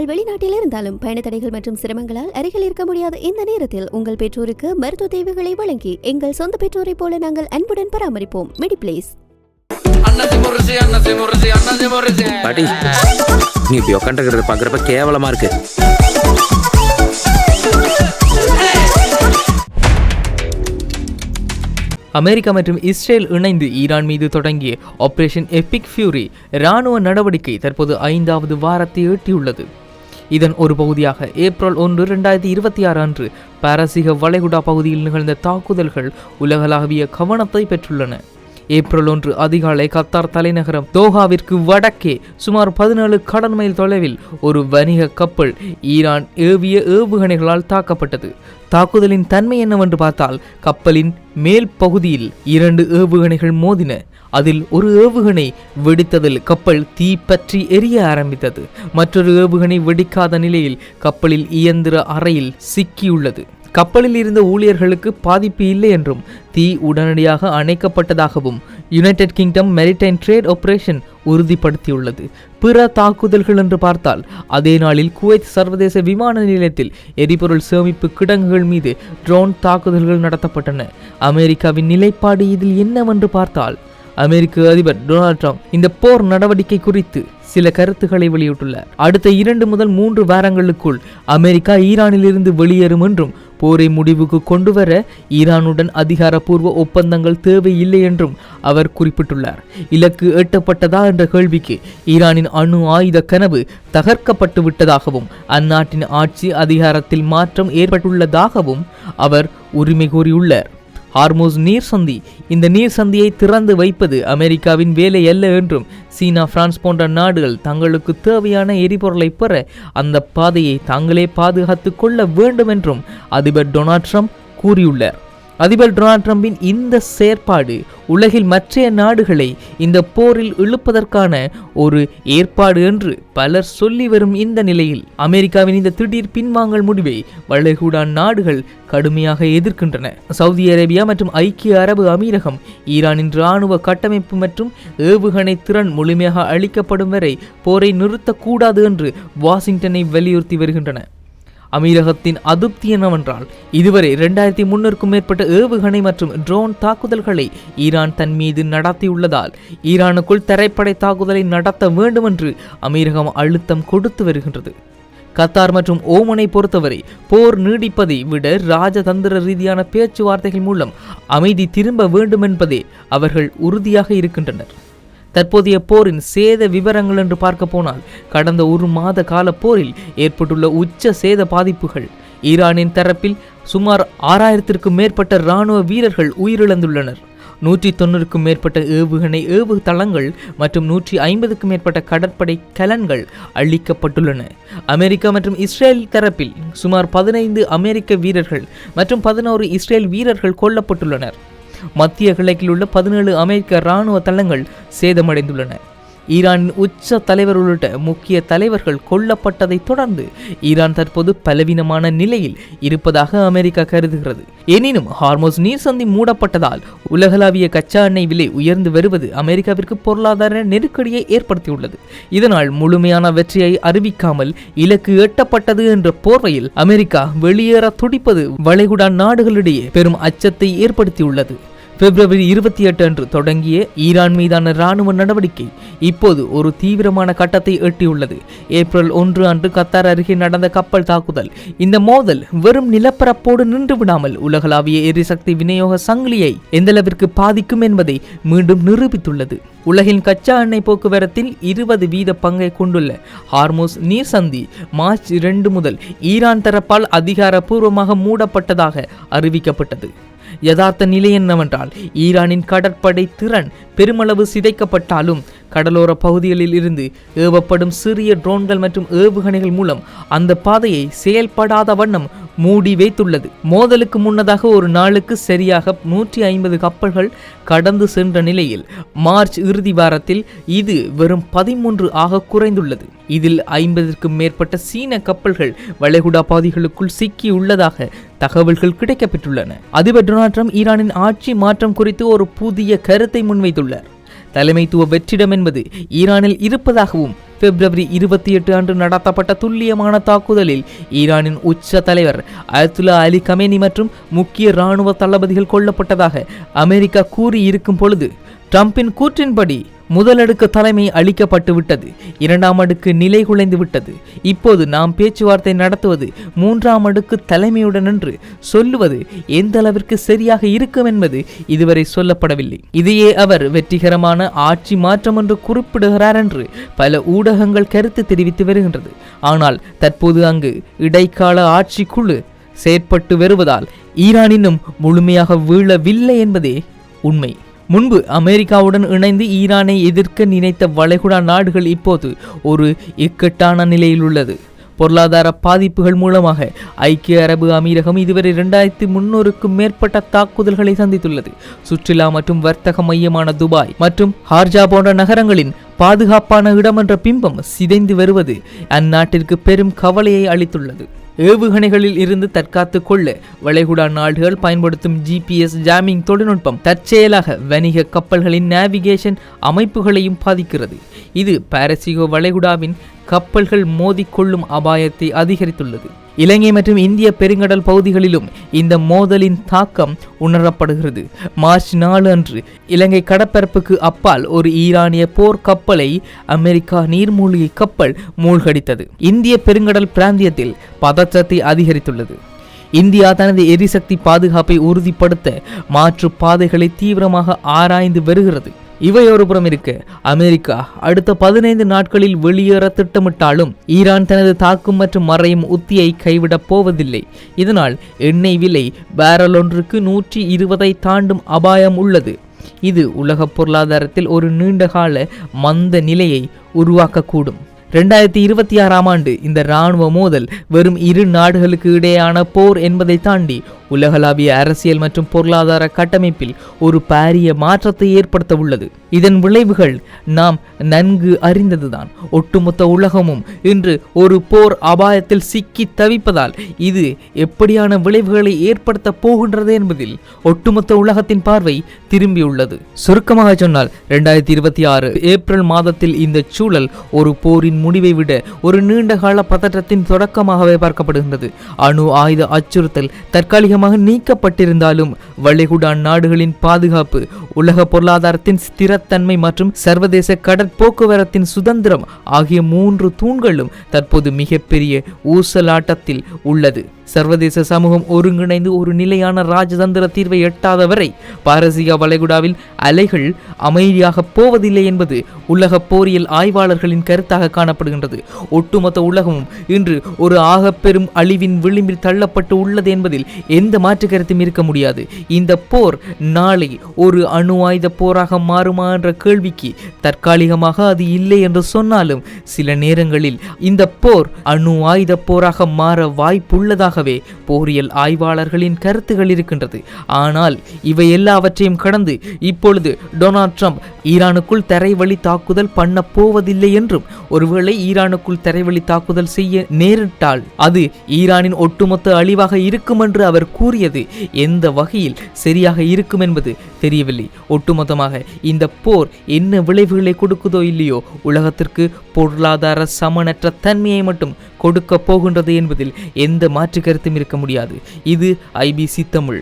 நீங்கள் வெளிநாட்டில் இருந்தாலும் பயண தடைகள் மற்றும் சிரமங்களால் அருகில் இருக்க முடியாத இந்த நேரத்தில் உங்கள் பெற்றோருக்கு மருத்துவ தேவைகளை வழங்கி எங்கள் சொந்த பெற்றோரை போல நாங்கள் அன்புடன் பராமரிப்போம். மெடிப்ளேஸ். பாட்டி, நீ இப்படி உட்காந்துக்கிறத பாக்குறப்ப கேவலமா இருக்கு. அமெரிக்கா மற்றும் இஸ்ரேல் இணைந்து ஈரான் மீது தொடங்கிய ஆபரேஷன் எபிக் ஃபியூரி இராணுவ நடவடிக்கை தற்போது 5வது வாரத்தை எட்டியுள்ளது. இதன் ஒரு பகுதியாக ஏப்ரல் 1, 2026 அன்று பாரசீக வளைகுடா பகுதியில் நிகழ்ந்த தாக்குதல்கள் உலகளாவிய கவனத்தை பெற்றுள்ளன. ஏப்ரல் 1 அதிகாலை கத்தார் தலைநகரம் தோஹாவிற்கு வடக்கே சுமார் 17 கடல் மைல் தொலைவில் ஒரு வணிக கப்பல் ஈரான் ஏவிய ஏவுகணைகளால் தாக்கப்பட்டது. தாக்குதலின் தன்மை என்னவென்று பார்த்தால், கப்பலின் மேல் பகுதியில் 2 ஏவுகணைகள் மோதின. அதில் ஒரு ஏவுகணை வெடித்ததில் கப்பல் தீ பற்றி எரிய ஆரம்பித்தது. மற்றொரு ஏவுகணை வெடிக்காத நிலையில் கப்பலில் இயந்திர அறையில் சிக்கியுள்ளது. கப்பலில் இருந்த ஊழியர்களுக்கு பாதிப்பு இல்லை என்றும் தீ உடனடியாக அணைக்கப்பட்டதாகவும் United Kingdom maritime trade operation உறுதிப்படுத்தியுள்ளது. பிற தாக்குதல்கள் என்று பார்த்தால், அதே நாளில் குவைத் சர்வதேச விமான நிலையத்தில் எரிபொருள் சேமிப்பு கிடங்குகள் மீது ட்ரோன் தாக்குதல்கள் நடத்தப்பட்டன. அமெரிக்காவின் நிலைப்பாடு இதில் என்னவென்று பார்த்தால், அமெரிக்க அதிபர் டொனால்ட் ட்ரம்ப் இந்த போர் நடவடிக்கை குறித்து சில கருத்துக்களை வெளியிட்டுள்ளார். அடுத்த 2 முதல் 3 வாரங்களுக்குள் அமெரிக்கா ஈரானில் இருந்து வெளியேறும் என்றும் போரை முடிவுக்கு கொண்டுவர ஈரானுடன் அதிகாரப்பூர்வ ஒப்பந்தங்கள் தேவையில்லை என்றும் அவர் குறிப்பிட்டுள்ளார். இலக்கு எட்டப்பட்டதா என்ற கேள்விக்கு ஈரானின் அணு ஆயுத கனவு தகர்க்கப்பட்டு விட்டதாகவும் அந்நாட்டின் ஆட்சி அதிகாரத்தில் மாற்றம் ஏற்பட்டுள்ளதாகவும் அவர் உரிமை கோரியுள்ளார். ஹார்மோஸ் நீர் சந்தி, இந்த நீர் சந்தியை திறந்து வைப்பது அமெரிக்காவின் வேலை அல்ல என்றும் சீனா, பிரான்ஸ் போன்ற நாடுகள் தங்களுக்கு தேவையான எரிபொருளை பெற அந்த பாதையை தாங்களே பாதுகாத்து கொள்ள வேண்டும் என்றும் அதிபர் டொனால்ட் ட்ரம்ப் கூறியுள்ளார். அதிபர் டொனால்ட் ட்ரம்பின் இந்த செயற்பாடு உலகில் மற்ற நாடுகளை இந்த போரில் இழுப்பதற்கான ஒரு ஏற்பாடு என்று பலர் சொல்லி வரும் இந்த நிலையில் அமெரிக்காவின் இந்த திடீர் பின்வாங்கல் முடிவை வளைகுடா நாடுகள் கடுமையாக எதிர்க்கின்றன. சவுதி அரேபியா மற்றும் ஐக்கிய அரபு அமீரகம் ஈரானின் இராணுவ கட்டமைப்பு மற்றும் ஏவுகணை திறன் முழுமையாக அளிக்கப்படும் வரை போரை நிறுத்தக்கூடாது என்று வாஷிங்டனை வலியுறுத்தி வருகின்றன. அமீரகத்தின் அதிருப்தி என்னவென்றால், இதுவரை 2300க்கும் மேற்பட்ட ஏவுகணை மற்றும் ட்ரோன் தாக்குதல்களை ஈரான் தன் மீது நடத்தியுள்ளதால் ஈரானுக்குள் தரைப்படை தாக்குதலை நடத்த வேண்டும் என்று அமீரகம் அழுத்தம் கொடுத்து வருகின்றது. கத்தார் மற்றும் ஓமனை பொறுத்தவரை போர் நீடிப்பதை விட ராஜதந்திர ரீதியான பேச்சுவார்த்தைகள் மூலம் அமைதி திரும்ப வேண்டும் என்பதே அவர்கள் உறுதியாக இருக்கின்றனர். தற்போதைய போரின் சேத விவரங்கள் என்று பார்க்க போனால், கடந்த 1 மாத கால போரில் ஏற்பட்டுள்ள உச்ச சேத பாதிப்புகள், ஈரானின் தரப்பில் சுமார் 6000க்கும் மேற்பட்ட இராணுவ வீரர்கள் உயிரிழந்துள்ளனர். 190க்கும் மேற்பட்ட ஏவுகணை ஏவு தளங்கள் மற்றும் 150க்கும் மேற்பட்ட கடற்படை கலன்கள் அளிக்கப்பட்டுள்ளன. அமெரிக்கா மற்றும் இஸ்ரேல் தரப்பில் சுமார் 15 அமெரிக்க வீரர்கள் மற்றும் 11 இஸ்ரேல் வீரர்கள் கொல்லப்பட்டுள்ளனர். மத்திய கிழக்கில் உள்ள 17 அமெரிக்க இராணுவ தளங்கள் சேதமடைந்துள்ளன. ஈரானின் உச்ச தலைவர் உள்ளிட்ட முக்கிய தலைவர்கள் கொல்லப்பட்டதை தொடர்ந்து ஈரான் தற்போது பலவீனமான நிலையில் இருப்பதாக அமெரிக்கா கருதுகிறது. எனினும் ஹார்மோஸ் நீர் சந்தி மூடப்பட்டதால் உலகளாவிய கச்சா எண்ணெய் விலை உயர்ந்து வருவது அமெரிக்காவிற்கு பொருளாதார நெருக்கடியை ஏற்படுத்தியுள்ளது. இதனால் முழுமையான வெற்றியை அறிவிக்காமல் இலக்கு எட்டப்பட்டது என்ற போர்வையில் அமெரிக்கா வெளியேற துடிப்பது வளைகுடா நாடுகளிடையே பெரும் அச்சத்தை ஏற்படுத்தியுள்ளது. பிப்ரவரி 28 அன்று தொடங்கிய ஈரான் மீதான இராணுவ நடவடிக்கை இப்போது ஒரு தீவிரமான கட்டத்தை எட்டியுள்ளது. ஏப்ரல் 1 அன்று கத்தார் அருகே நடந்த கப்பல் தாக்குதல், இந்த மோதல் வெறும் நிலப்பரப்போடு நின்று விடாமல் உலகளாவிய எரிசக்தி விநியோக சங்கிலியை எந்தளவிற்கு பாதிக்கும் என்பதை மீண்டும் நிரூபித்துள்ளது. உலகின் கச்சா எண்ணெய் போக்குவரத்தில் 20% பங்கை கொண்டுள்ள ஹார்மோஸ் நீர் சந்தி மார்ச் 2 முதல் ஈரான் தரப்பால் அதிகாரப்பூர்வமாக மூடப்பட்டதாக அறிவிக்கப்பட்டது. யதார்த்த நிலை என்னவென்றால், ஈரானின் கடற்படை திறன் பெருமளவு சிதைக்கப்பட்டாலும் கடலோர பகுதிகளில் இருந்து ஏவப்படும் சிறிய ட்ரோன்கள் மற்றும் ஏவுகணைகள் மூலம் அந்த பாதையை செயல்படாத வண்ணம் மூடி வைத்துள்ளது. மோதலுக்கு முன்னதாக ஒரு நாளுக்கு சரியாக 150 கப்பல்கள் கடந்து சென்ற நிலையில் மார்ச் இறுதி வாரத்தில் இது வெறும் 13 ஆக குறைந்துள்ளது. இதில் 50க்கும் மேற்பட்ட சீன கப்பல்கள் வளைகுடா பாதைகளுக்குள் சிக்கியுள்ளதாக தகவல்கள் கிடைக்கப்பெற்றுள்ளன. அதிபர் டொனால்ட் ட்ரம்ப் ஈரானின் ஆட்சி மாற்றம் குறித்து ஒரு புதிய கருத்தை முன்வைத்துள்ளார். தலைமைத்துவ வெற்றிடம் என்பது ஈரானில் இருப்பதாகவும் பிப்ரவரி 28 அன்று நடத்தப்பட்ட துல்லியமான தாக்குதலில் ஈரானின் உச்ச தலைவர் அயத்துல்லா அலி கமேனி மற்றும் முக்கிய இராணுவ தளபதிகள் கொல்லப்பட்டதாக அமெரிக்கா கூறியிருக்கும் பொழுது ட்ரம்பின் கூற்றின்படி முதலடுக்கு தலைமை அளிக்கப்பட்டு விட்டது, இரண்டாம் அடுக்கு நிலை குலைந்து விட்டது. இப்போது நாம் பேச்சுவார்த்தை நடத்துவது மூன்றாம் அடுக்கு தலைமையுடன் என்று சொல்லுவது எந்த அளவிற்கு சரியாக இருக்கும் என்பது இதுவரை சொல்லப்படவில்லை. இதையே அவர் வெற்றிகரமான ஆட்சி மாற்றம் என்று குறிப்பிடுகிறார் என்று பல ஊடகங்கள் கருத்து தெரிவித்து வருகின்றது. ஆனால் தற்போது அங்கு இடைக்கால ஆட்சிக்குழு செயற்பட்டு வருவதால் ஈரான் இன்னும் முழுமையாக வீழவில்லை என்பதே உண்மை. முன்பு அமெரிக்காவுடன் இணைந்து ஈரானை எதிர்க்க நினைத்த வளைகுடா நாடுகள் இப்போது ஒரு இக்கட்டான நிலையில் உள்ளது. பொருளாதார பாதிப்புகள் மூலமாக ஐக்கிய அரபு அமீரகம் இதுவரை 2300க்கும் மேற்பட்ட தாக்குதல்களை சந்தித்துள்ளது. சுற்றுலா மற்றும் வர்த்தக மையமான துபாய் மற்றும் ஹார்ஜா போன்ற நகரங்களின் பாதுகாப்பான இடம் என்ற பிம்பம் சிதைந்து வருவது அந்நாட்டிற்கு பெரும் கவலையை அளித்துள்ளது. ஏவுகணைகளில் இருந்து தற்காத்து கொள்ள வளைகுடா நாடுகள் பயன்படுத்தும் GPS ஜாமிங் தொழில்நுட்பம் தற்செயலாக வணிக கப்பல்களின் நேவிகேஷன் அமைப்புகளையும் பாதிக்கிறது. இது பாரசீக வளைகுடாவின் கப்பல்கள் மோதிக்கொள்ளும் அபாயத்தை அதிகரித்துள்ளது. இலங்கை மற்றும் இந்திய பெருங்கடல் பகுதிகளிலும் இந்த மோதலின் தாக்கம் உணரப்படுகிறது. மார்ச் 4 அன்று இலங்கை கடற்பரப்புக்கு அப்பால் ஒரு ஈரானிய போர் கப்பலை அமெரிக்கா நீர்மூழ்கி கப்பல் மூழ்கடித்தது. இந்திய பெருங்கடல் பிராந்தியத்தில் பதற்றத்தை அதிகரித்துள்ளது. இந்தியா தனது எரிசக்தி பாதுகாப்பை உறுதிப்படுத்த மாற்று பாதைகளை தீவிரமாக ஆராய்ந்து வருகிறது. இவையொரு புறம் இருக்க அமெரிக்கா அடுத்த 15 நாட்களில் வெளியேற திட்டமிட்டாலும் ஈரான் தனது தாக்கும் மற்றும் மறையும் உத்தியை கைவிடப் போவதில்லை. இதனால் எண்ணெய் விலை பேரல் ஒன்றுக்கு 120ஐ தாண்டும் அபாயம் உள்ளது. இது உலக பொருளாதாரத்தில் ஒரு நீண்டகால மந்த நிலையை உருவாக்கக்கூடும். 2026ஆம் ஆண்டு இந்த இராணுவ மோதல் வெறும் இரு நாடுகளுக்கு இடையேயான போர் என்பதை தாண்டி உலகளாவிய அரசியல் மற்றும் பொருளாதார கட்டமைப்பில் ஒரு பாரிய மாற்றத்தை ஏற்படுத்த உள்ளது. இதன் விளைவுகள் நாம் நன்கு அறிந்ததுதான். ஒட்டுமொத்த உலகமும் இன்று ஒரு போர் அபாயத்தில் சிக்கி தவிப்பதால் இது எப்படியான விளைவுகளை ஏற்படுத்த போகின்றது என்பதில் ஒட்டுமொத்த உலகத்தின் பார்வை திரும்பியுள்ளது. சுருக்கமாக சொன்னால் 2026 ஏப்ரல் மாதத்தில் இந்த சூழல் ஒரு போரின் முடிவை விட ஒரு நீண்டகால பதற்றத்தின் தொடக்கமாகவே பார்க்கப்படுகின்றது. அணு ஆயுத அச்சுறுத்தல் தற்காலிகமாக நீக்கப்பட்டிருந்தாலும் வளைகுடா நாடுகளின் பாதுகாப்பு, உலக பொருளாதாரத்தின் ஸ்திரத்தன்மை மற்றும் சர்வதேச கடற்போக்குவரத்தின் சுதந்திரம் ஆகிய 3 தூண்களும் தற்போது மிகப்பெரிய ஊசலாட்டத்தில் உள்ளது. சர்வதேச சமூகம் ஒருங்கிணைந்து ஒரு நிலையான ராஜதந்திர தீர்வை எட்டாத வரை பாரசீக வளைகுடாவில் அலைகள் அமைதியாக போவதில்லை என்பது உலக போரியல் ஆய்வாளர்களின் கருத்தாக காணப்படுகின்றது. ஒட்டுமொத்த உலகமும் இன்று ஒரு ஆகப்பெரும் அழிவின் விளிம்பில் தள்ளப்பட்டு உள்ளது என்பதில் எந்த மாற்று கருத்தும் இருக்க முடியாது. இந்த போர் நாளை ஒரு அணு ஆயுத போராக மாறுமா என்ற கேள்விக்கு தற்காலிகமாக அது இல்லை என்று சொன்னாலும் சில நேரங்களில் இந்த போர் அணு ஆயுத போராக மாற வாய்ப்புள்ளதாக போரியல் ஆய்வாளர்களின் கருத்துகள் இருக்கின்றது. ஆனால் இவை எல்லாவற்றையும் கடந்து இப்பொழுது டொனால்ட் ட்ரம்ப் ஈரானுக்குள் தரைவழி தாக்குதல் பண்ண போவதில்லை என்றும், ஒருவேளை ஈரானுக்குள் தரைவழி தாக்குதல் செய்ய நேரிட்டால் அது ஈரானின் ஒட்டுமொத்த அழிவாக இருக்கும் என்று அவர் கூறியது எந்த வகையில் சரியாக இருக்கும் என்பது தெரியவில்லை. ஒட்டுமொத்தமாக இந்த போர் என்ன விளைவுகளை கொடுக்குதோ இல்லையோ உலகத்திற்கு பொருளாதார சமனற்ற தன்மையை மட்டும் கொடுக்க போகின்றது என்பதில் எந்த மாற்று கருத்தும் இருக்க முடியாது. இது IBC தமிழ்.